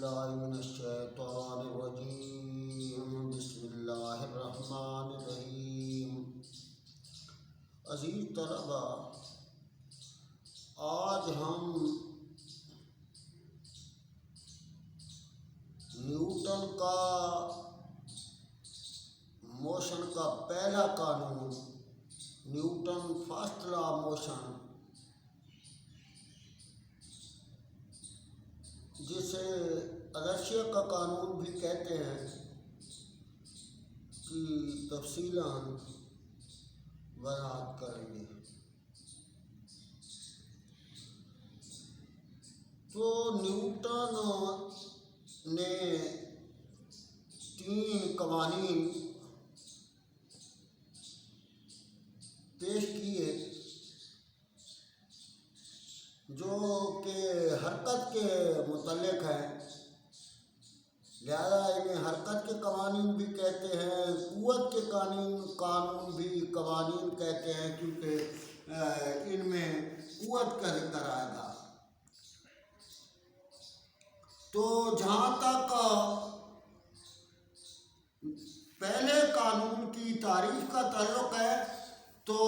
باللہ من الشیطان الرجیم بسم اللہ الرحمن الرحیم۔ عزیز طلبہ، آج ہم نیوٹن کا موشن کا پہلا قانون، Newton first law of motion, جسے انرشیا کا قانون بھی کہتے ہیں، کی تفصیلاً وضاحت کریں گے۔ تو نیوٹن نے 3 قوانین پیش کیے جو کہ حرکت کے متعلق ہیں، لہذا انہیں حرکت کے قوانین بھی کہتے ہیں، قوت کے قانون بھی قوانین کہتے ہیں، کیونکہ ان میں قوت کا ذکر آئے گا۔ تو جہاں تک پہلے قانون کی تعریف کا تعلق ہے تو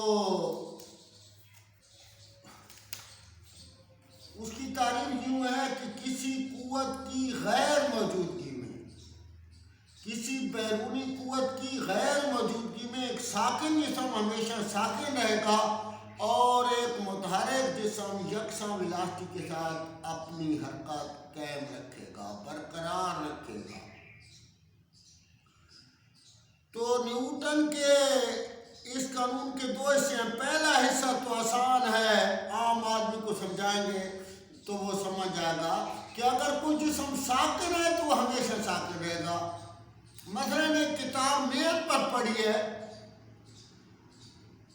اس کی تعریف یوں ہے کہ کسی قوت کی غیر موجودگی میں، کسی بیرونی قوت کی غیر موجودگی میں ایک ساکن جسم ہمیشہ ساکن رہے گا اور ایک متحرک جسم یکساں ویلاسٹی کے ساتھ اپنی حرکت قائم رکھے گا، برقرار رکھے گا۔ تو نیوٹن کے اس قانون کے 2 حصے ہیں۔ پہلا حصہ تو آسان ہے، عام آدمی کو سمجھائیں گے تو وہ سمجھ جائے گا کہ اگر کوئی جسم ساکن ہے تو وہ ہمیشہ ساکن رہے گا۔ مثلاً ایک کتاب میز پر پڑی ہے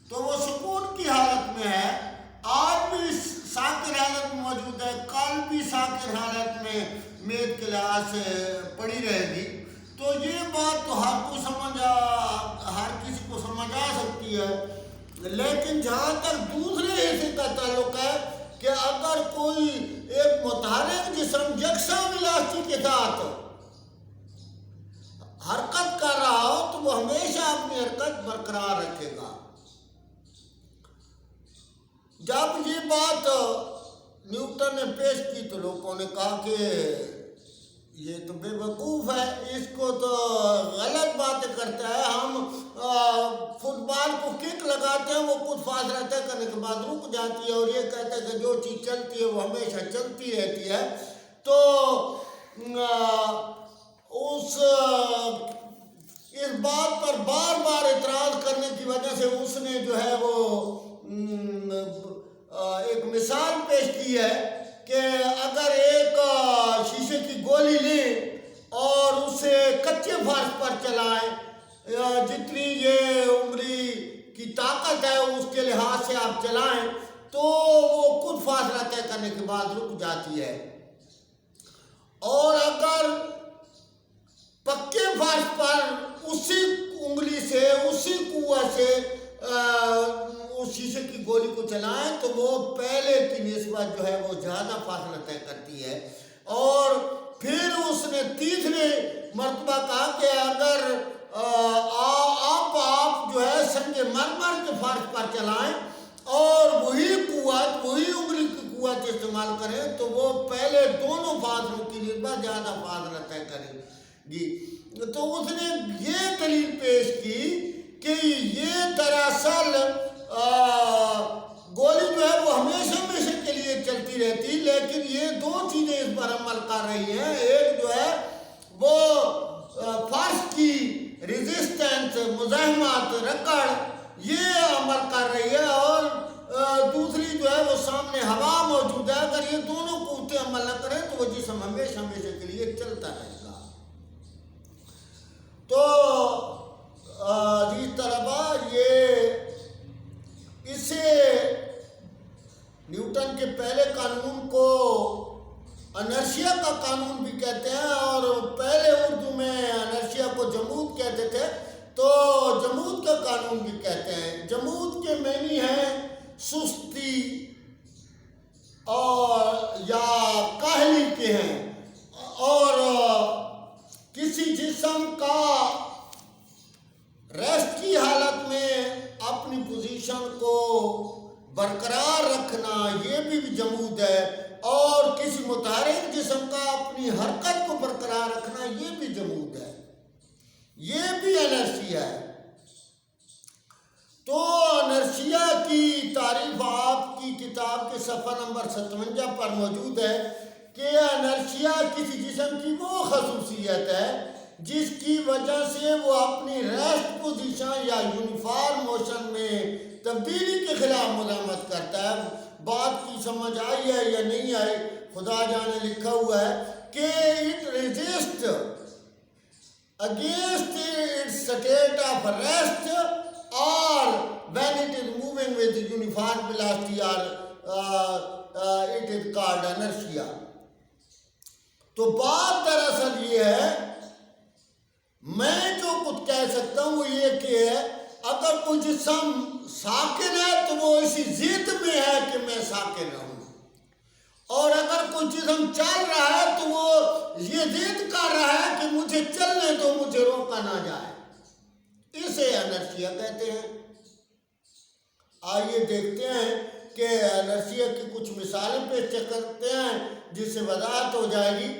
تو وہ سکون کی حالت میں ہے، آج بھی ساکن حالت میں موجود ہے، کل بھی ساکن حالت میں میز کے لحاظ سے پڑی رہے گی۔ تو یہ بات تو ہر کسی کو سمجھ آ سکتی ہے، لیکن جہاں تک دوسرے حصے کا تعلق ہے کہ اگر کوئی ایک متحرک جسم یکساں ویلاسٹی کے ساتھ حرکت کر رہا ہو تو وہ ہمیشہ اپنی حرکت برقرار رکھے گا۔ جب یہ بات نیوٹن نے پیش کی تو لوگوں نے کہا کہ یہ تو بے وقوف ہے، اس کو تو غلط باتیں کرتا ہے۔ ہم فٹ بال کو کک لگاتے ہیں، وہ کچھ فاصلہ طے کرنے کے بعد رک جاتی ہے، اور یہ کہتا ہے کہ جو چیز چلتی ہے وہ ہمیشہ چلتی رہتی ہے۔ تو اس بات پر بار بار اعتراض کرنے کی وجہ سے اس نے جو ہے وہ ایک مثال پیش کی ہے کہ اگر ایک شیشے کی گولی لیں اور اسے کچے فرش پر چلائیں، جتنی یہ انگلی کی طاقت ہے اس کے لحاظ سے آپ چلائیں تو وہ کچھ فاصلہ طے کرنے کے بعد رک جاتی ہے، اور اگر پکے فرش پر اسی انگلی سے، اسی قوت سے اس شیشے کی گولی کو چلائیں تو وہ پہلے کی نسبت جو ہے وہ زیادہ فاصلہ طے کرتی ہے۔ اور پھر اس نے تیسرے مرتبہ کہا کہ اگر آپ جو ہے سنگ مرمر کے فرش پر چلائیں اور وہی قوت، وہی انگلی کی قوت استعمال کریں تو وہ پہلے دونوں فاصلوں کی نسبت زیادہ فاصلہ طے کرے گی۔ تو اس نے یہ دلیل پیش کی کہ یہ دراصل گولی جو ہے وہ ہمیشہ کے لیے چلتی رہتی، لیکن یہ 2 چیزیں اس پر عمل کر رہی ہیں۔ ایک جو ہے وہ فرش کی ریزسٹنس، مزاحمت، رکڑ، یہ عمل کر رہی ہے، اور دوسری جو ہے وہ سامنے ہوا موجود ہے۔ اگر یہ دونوں قوتیں عمل نہ کریں تو وہ جسم ہمیشہ کے لیے چلتا رہے گا۔ تو عزیز طلبہ، اسے نیوٹن کے پہلے قانون کو انرشیا کا قانون بھی کہتے ہیں، اور پہلے اردو میں انرشیا کو جمود کہتے تھے، تو جمود کا قانون بھی کہتے ہیں۔ جمود کے معنی ہیں سستی اور یا کاہلی کے ہیں، اور جسم کا ریسٹ کی حالت میں اپنی پوزیشن کو برقرار رکھنا یہ بھی جمود ہے، اور کسی متحرک جسم کا اپنی حرکت کو برقرار رکھنا یہ بھی جمود ہے، یہ بھی انرشیا ہے۔ تو انرشیا کی تعریف آپ کی کتاب کے صفحہ نمبر 57 پر موجود ہے کہ انرشیا کسی جسم کی وہ خصوصیت ہے جس کی وجہ سے وہ اپنی ریسٹ پوزیشن یا یونیفارم موشن میں تبدیلی کے خلاف مزاحمت کرتا ہے۔ بات کی سمجھ آئی ہے یا نہیں آئی؟ خدا جانے لکھا ہوا ہے کہ it resists against its state of rest or when it is moving with uniform velocity or it is called inertia۔ تو بات دراصل یہ ہے، میں جو کچھ کہہ سکتا ہوں وہ یہ کہ اگر کوئی جسم ساکن ہے تو وہ اسی ضد میں ہے کہ میں ساکن رہوں، اور اگر کوئی جسم چل رہا ہے تو وہ یہ ضد کر رہا ہے کہ مجھے چلنے دو، مجھے روکا نہ جائے، اسے انرشیا کہتے ہیں۔ آئیے دیکھتے ہیں کہ انرشیا کی کچھ مثالیں پیش کرتے ہیں جس سے وضاحت ہو جائے گی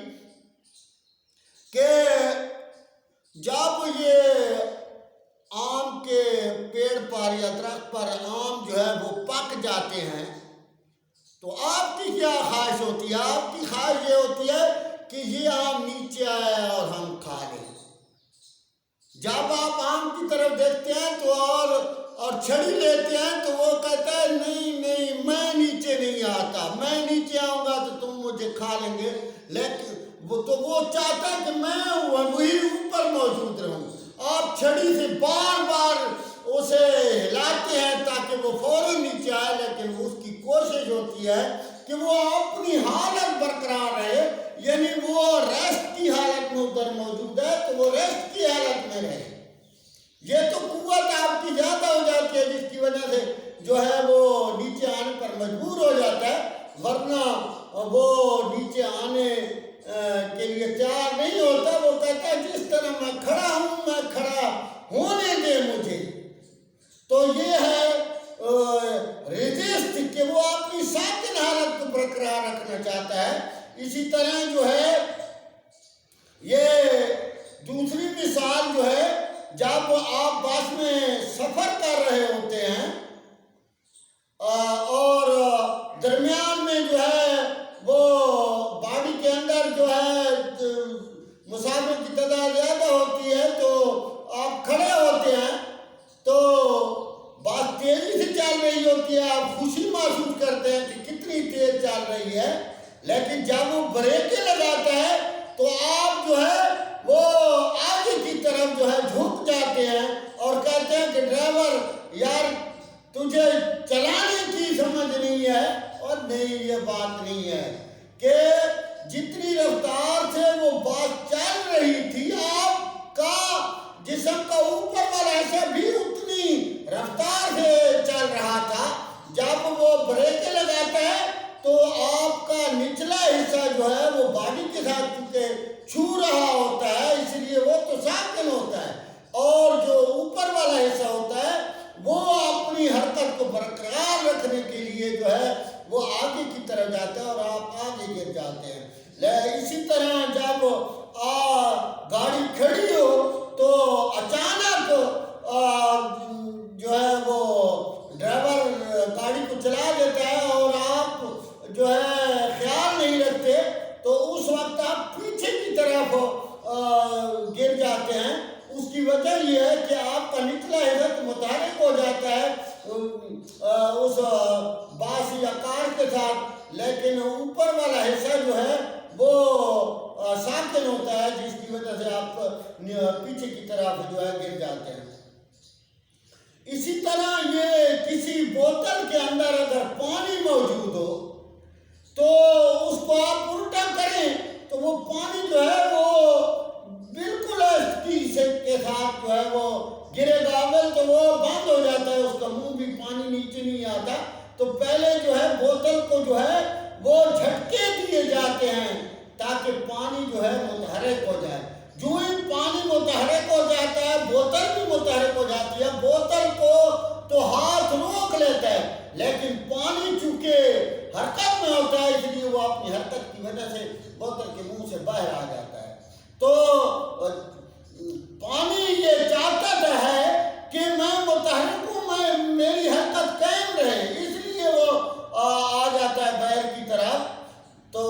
کہ جب یہ آم کے پیڑ پر یا درخت پر آم جو ہے وہ پک جاتے ہیں تو آپ کی کیا خواہش ہوتی ہے؟ آپ کی خواہش یہ ہوتی ہے کہ یہ آم نیچے آئے اور ہم کھا لیں۔ جب آپ آم کی طرف دیکھتے ہیں تو اور چھڑی لیتے ہیں تو وہ کہتا ہے نہیں نہیں میں نیچے نہیں آتا، میں نیچے آؤں گا تو تم مجھے کھا لیں گے، لیکن وہ چاہتا ہے کہ میں وہی اوپر موجود رہوں۔ آپ چھڑی سے بار بار اسے ہلاتے ہیں تاکہ وہ فوراً نیچے آئے، لیکن اس کی کوشش ہوتی ہے کہ وہ اپنی حالت برقرار رہے، یعنی وہ ریسٹ کی حالت میں ادھر موجود ہے تو وہ ریسٹ کی حالت میں رہے۔ یہ تو قوت آپ کی زیادہ ہو جاتی ہے جس کی وجہ سے جو ہے وہ نیچے آنے پر مجبور ہو جاتا ہے، ورنہ وہ نیچے آنے کے لیے تیار نہیں ہوتا۔ وہ کہتا ہے جس طرح میں کھڑا ہوں میں کھڑا ہونے دے مجھے۔ تو یہ ہے ریزسٹ کہ وہ اپنی ساکن حالت کو برقرار رکھنا چاہتا ہے۔ اسی طرح جو ہے یہ دوسری مثال جو ہے جب آپ بس میں سفر کر رہے ہوتے ہیں اور درمیان میں جو ہے وہ باڈی کے اندر جو ہے مسافر کی تعداد زیادہ ہوتی ہے تو آپ کھڑے ہوتے ہیں تو بات تیزی سے چل رہی ہوتی ہے، آپ خوشی محسوس کرتے ہیں کہ کتنی تیز چل رہی ہے، لیکن جب وہ بریکیں لگاتا ہے تو آپ جو ہے وہ آگے کی طرف جو ہے جھک جاتے ہیں اور کہتے ہیں کہ ڈرائیور یار تجھے چلانے کی سمجھ نہیں ہے۔ اور نہیں، یہ بات نہیں ہے کہ جتنی رفتار سے وہ بات چل رہی تھی آپ کا جسم کا اوپر والا حصہ بھی اتنی رفتار سے چل رہا تھا۔ جب وہ بریکیں لگاتا ہے تو آپ کا نچلا حصہ جو ہے وہ باڈی کے ساتھ چونکہ چھو رہا ہوتا ہے، اس لیے وہ تو ساکن ہوتا ہے، اور جو اوپر والا حصہ ہوتا ہے وہ اپنی حرکت کو برقرار رکھنے کے لیے جو ہے وہ آگے کی طرف جاتا ہے اور آپ آگے گر جاتے ہیں۔ اسی طرح جب گاڑی کھڑی ہو تو اچانک جو ہے وہ ڈرائیور گاڑی کو چلا دیتا ہے اور آپ جو ہے خیال نہیں رکھتے تو اس وقت آپ پیچھے کی طرف گر جاتے ہیں۔ اس کی وجہ یہ ہے کہ آپ کا نچلا حصہ متحرک ہو جاتا ہے اس باس یا کار کے ساتھ، لیکن اوپر والا حصہ جو ہے وہ ساکن ہوتا ہے، جس کی وجہ سے آپ پیچھے کی طرف جو ہے گر جاتے ہیں۔ اسی طرح یہ کسی بوتل کے اندر اگر پانی موجود ہو تو اس کو آپ الٹا کریں تو وہ پانی جو ہے وہ بالکل کے ساتھ جو ہے وہ گرے گا، اول تو وہ بند ہو جاتا ہے، اس کا منہ بھی پانی نیچے نہیں آتا، تو پہلے جو ہے بوتل کو جو ہے وہ جھٹکے دیے جاتے ہیں تاکہ پانی جو ہے متحرک ہو جائے۔ جو ہی پانی متحرک ہو جاتا ہے، بوتل بھی متحرک ہو جاتی ہے، بوتل کو تو ہاتھ روک لیتا ہے، لیکن پانی چونکہ حرکت میں ہوتا ہے، اس لیے وہ اپنی حرکت کی وجہ سے بوتل کے منہ سے باہر آ جاتا ہے۔ تو پانی یہ چاہتا ہے کہ میں متحرک ہوں، میری حرکت قائم رہے، اس لیے وہ آ جاتا ہے باہر کی طرف۔ تو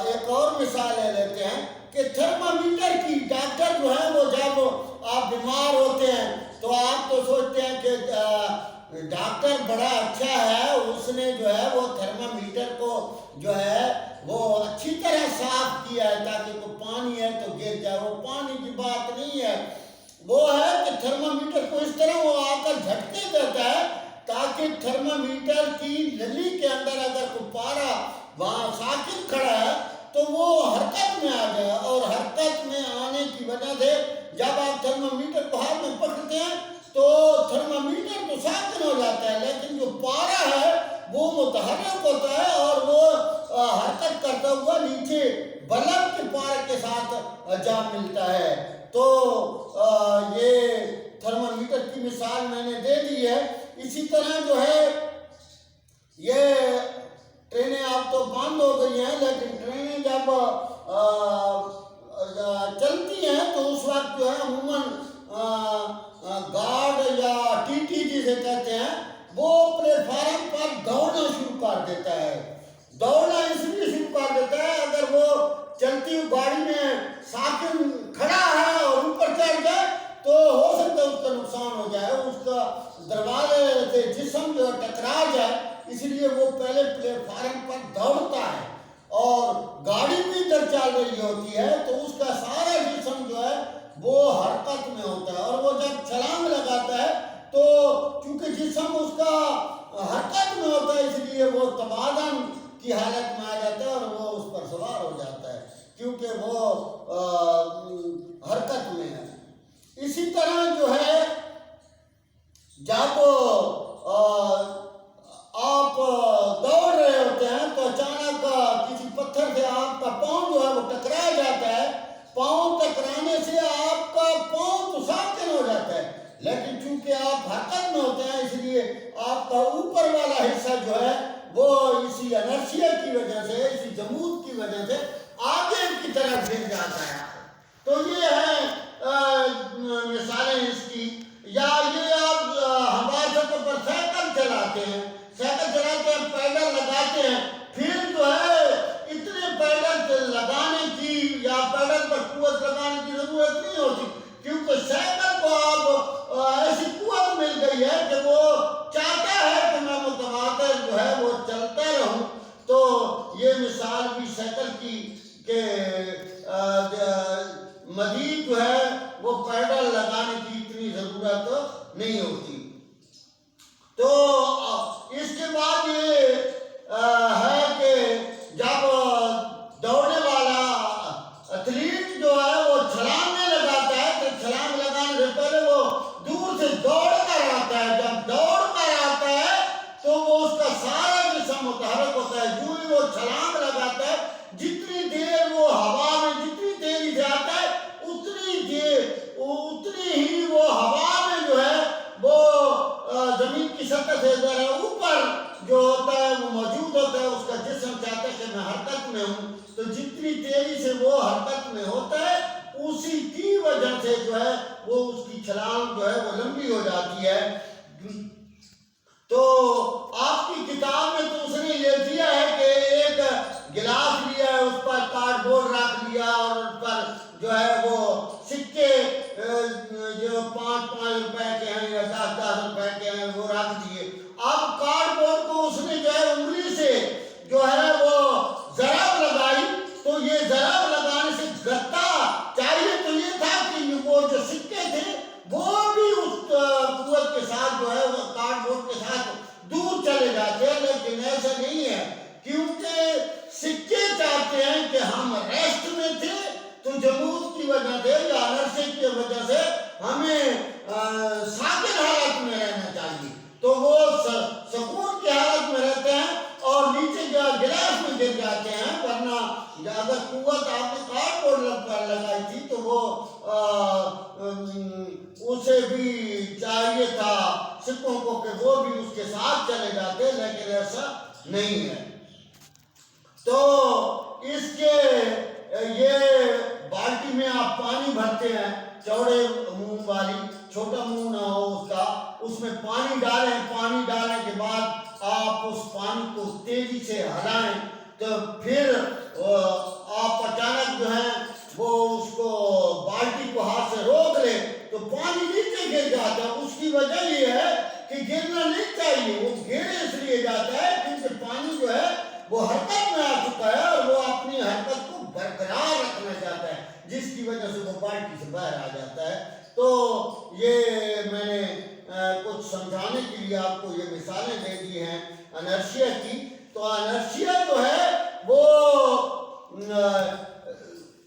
ایک اور مثال لے لیتے ہیں کہ تھرمامیٹر کی، ڈاکٹر جو ہے وہ جب آپ بیمار ہوتے ہیں تو آپ تو سوچتے ہیں کہ ڈاکٹر بڑا اچھا ہے، اس نے جو ہے وہ تھرمامیٹر کو جو ہے وہ اچھی طرح صاف کیا ہے تاکہ وہ پانی ہے تو گر جائے۔ وہ پانی کی بات نہیں ہے، وہ ہے کہ تھرمامیٹر کو اس طرح وہ آ کر جھٹکے دیتا ہے تاکہ تھرمامیٹر کی نلی کے اندر اگر کوئی پارا وہاں ساکن کھڑا ہے تو وہ حرکت میں آ جائے، اور حرکت میں آنے کی وجہ سے جب آپ تھرمامیٹر کو ہاتھ میں پکڑتے ہیں تو تھرمامیٹر تو ساکن ہو جاتا ہے، لیکن جو پارا ہے وہ متحرک ہوتا ہے اور وہ حرکت کرتا ہوا نیچے بلب کے پارے کے ساتھ جا ملتا ہے۔ تو یہ تھرمامیٹر کی مثال میں نے دے دی ہے۔ اسی طرح جو ہے یہ ٹرینیں اب تو بند ہو گئی ہیں، لیکن ٹرینیں جب چلتی ہیں تو اس وقت جو ہے عموماً گارڈ یا ٹی ٹی جسے کہتے ہیں وہ پلیٹ فارم پر دوڑنا شروع کر دیتا ہے۔ دوڑنا اس لیے شروع کر دیتا ہے اگر وہ چلتی ہوئی گاڑی میں ساکن کھڑا ہے اور اوپر چڑھ جائے تو ہو سکتا ہے اس کا نقصان ہو جائے، اس کا دروازے سے جسم جو ٹکرا جائے، اس لیے وہ پہلے پلیٹ فارم پر دوڑتا ہے، اور گاڑی بھی ادھر چل رہی ہوتی ہے تو اس کا سارا جسم جو ہے وہ حرکت میں ہوتا ہے، اور وہ جب چھلانگ لگاتا ہے تو چونکہ جسم اس کا حرکت میں ہوتا ہے اس لیے وہ توازن کی حالت میں آ جاتا ہے اور وہ اس پر سوار ہو جاتا ہے کیونکہ وہ حرکت میں ہے۔ اسی طرح جو ہے جب آپ دوڑ رہے ہوتے ہیں تو اچانک کسی پتھر سے آپ کا پاؤں جو ہے وہ ٹکرا جاتا ہے، پاؤں ٹکرانے سے آپ کا پاؤں تو ساکن ہو جاتا ہے، لیکن چونکہ آپ حرکت میں ہوتے ہیں اس لیے آپ کا اوپر والا حصہ جو ہے وہ اسی انرشیا کی وجہ سے، اسی جمود کی وجہ سے آگے کی طرف گر جاتا ہے۔ تو یہ ہے مثالیں اس کی۔ یا یہ آپ ہمارے سطح پر سائیکل چلاتے ہیں، سائیکل چلاتے ہیں، پیڈل لگاتے ہیں، پھر جو ہے اتنے پیڈل لگانے کی یا پیڈل پر قوت لگانے کی ضرورت نہیں ہوتی کیونکہ سائیکل کو اب ایسی قوت مل گئی ہے کہ وہ چاہتا ہے کہ میں متواتر جو ہے وہ چلتا رہوں۔ تو یہ مثال بھی سائیکل کی کہ مزید جو ہے وہ پیڈل لگانے کی اتنی ضرورت نہیں ہوتی۔ تو اس کے بعد یہ ہے کہ جب دوڑنے والا ایتھلیٹ جو ہے وہ چھلانگیں لگاتا ہے تو چھلانگ لگانے سے پہلے وہ دور سے دوڑ کر آتا ہے، جب دوڑ کر آتا ہے تو وہ اس کا سارا جسم متحرک ہوتا ہے، جو ہی وہ چھلانگ لگاتا ہے جتنی دیر وہ ہوا میں جتنی تیزی سے آتا ہے اتنی ہی وہ ہوا میں جو ہے وہ زمین کی سطح سے ذرا اوپر جو ہوتا ہے وہ موجود ہوتا ہے، اس کا جسم چاہتا ہے کہ میں حرکت میں ہوں، تو جتنی تیزی سے وہ حرکت میں ہوتا ہے اسی کی وجہ سے جو ہے وہ اس کی چھلانگ جو ہے وہ لمبی ہو جاتی ہے۔ تو آپ کی کتاب میں تو اس نے یہ دیا ہے کہ ایک گلاس لیا ہے، اس پر کارڈ بورڈ رکھ لیا اور اس پر جو ہے وہ سکے جو 5-5 روپے کے ہیں یا 10-10 روپے کے ہیں وہ رکھ دیے۔ اب کارڈ بورڈ کو اس نے جو ہے انگلی سے جو ہے وہ ضرب لگائی، تو یہ ضرب لگانے سے گتا چاہیے تو یہ تھا کہ وہ جو سکے تھے وہ بھی اس قوت کے ساتھ جو ہے وہ کارڈ بورڈ کے ساتھ دور چلے جاتے ہیں، لیکن ایسا نہیں ہے کیونکہ سکے چاہتے ہیں کہ ہم ریسٹ میں تھے تو جمود کی وجہ سے یا انرشیا کی وجہ سے ہمیں ساکن حالت میں رہنا چاہیے، تو وہ سکون کی حالت میں رہتے ہیں اور نیچے جو گلاس میں گر جاتے ہیں، ورنہ اگر قوت وقت آپ نے کارڈ بورڈ لگائی تھی تو وہ اسے بھی چاہیے تھا سکھوں کو کہ وہ بھی اس کے ساتھ چلے جاتے، لیکن ایسا نہیں ہے۔ تو اس کے یہ بالٹی میں آپ پانی بھرتے ہیں، چوڑے منہ والی، چھوٹا منہ نہ ہو اس کا، اس میں پانی ڈالیں، پانی ڈالنے کے بعد آپ اس پانی کو تیزی سے ہلائیں، تو پھر آپ اچانک جو ہے وہ اس کو بالٹی کو ہاتھ سے روک لیں تو پانی نیچے گر جاتا ہے۔ اس کی وجہ یہ ہے کہ گرنا نہیں چاہیے، وہ گر اس لیے جاتا ہے کیونکہ پانی جو ہے وہ حرکت میں آ چکا ہے اور وہ اپنی حرکت کو برقرار رکھنا چاہتا ہے، جس کی وجہ سے وہ بالٹی سے باہر آ جاتا ہے۔ تو یہ میں نے کچھ سمجھانے کے لیے آپ کو یہ مثالیں دے دی ہیں انرشیا کی۔ تو انرشیا جو ہے وہ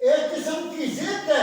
ایک قسم کی ضد ہے